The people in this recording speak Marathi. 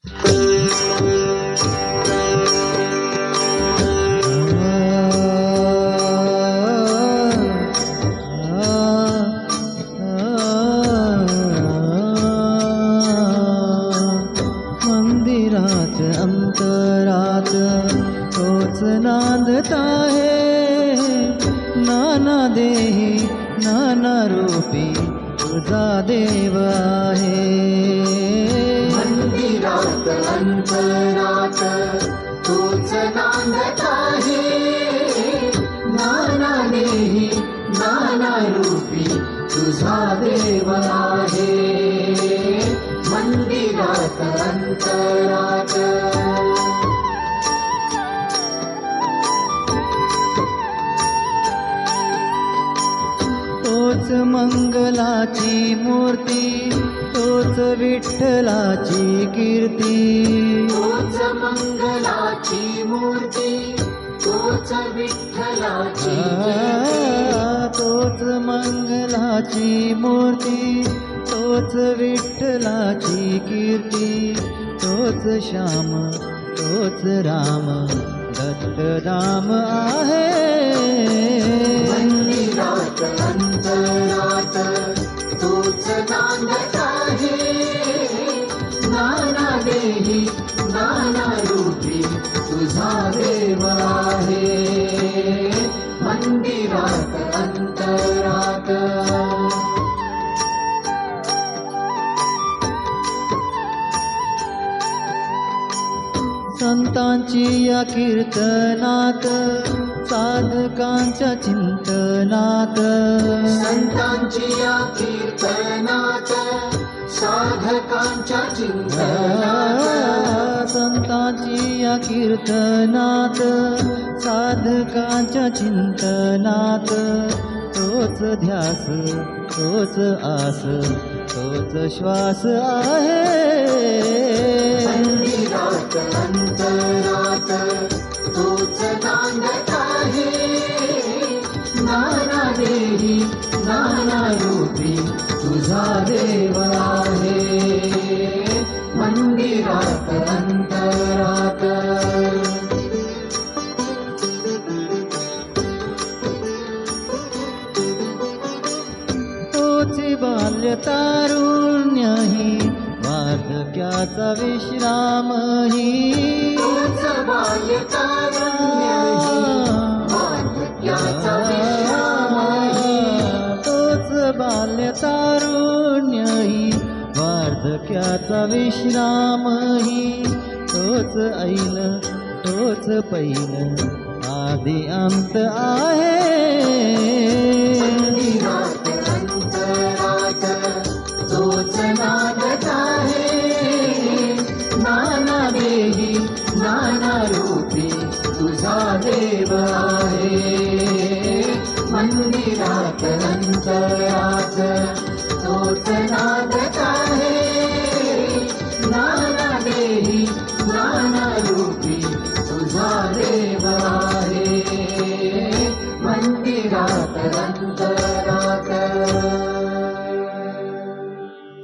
मंदिरात अंतरात तोच नांदत आहे, नाना देही नाना रूपी तुझा देव आहे. मंदिरात अंतरात तोच नांदत आहे, नाना देही नाना रूपी तुझा देव आहे. मंदिरात अंतरात तोच मंगलाची मूर्ती, तोच विठ्ठलाची कीर्ती. तोच मंगलाची मूर्ती, तोच विठ्ठलाची तोच मंगलाची मूर्ती, तोच विठ्ठलाची कीर्ती. तोच श्याम तोच राम दत्तधाम आहे. मंदिरात अंतरात तोच नांदत आहे, नाना देही नाना रूपी तुझा देव आहे. मंदिरात अंतरात संतांची या कीर्तनात, साधकांच्या चिंतनात. संतांची या कीर्तनात, साधकांच्या चिंतनात. संतांची या कीर्तनात, साधकांच्या चिंतनात. तोच ध्यास तोच आस तोच श्वास आहे. मंदिरात अंतरात तोच नांदत आहे, नाना देही नाना रूपी तुझा देव आहे. मंदिरात अंतरात तोची बाल्य तारुण्यही, वार्धक्याचा विश्रामही. तोच बाल्य तारुण्यही, वार्धक्याचा विश्रामही. तोच बाल्य तारुण्यही, वार्धक्याचा विश्रामही. तोच ऐन तोच पैन आदि अंत आहे.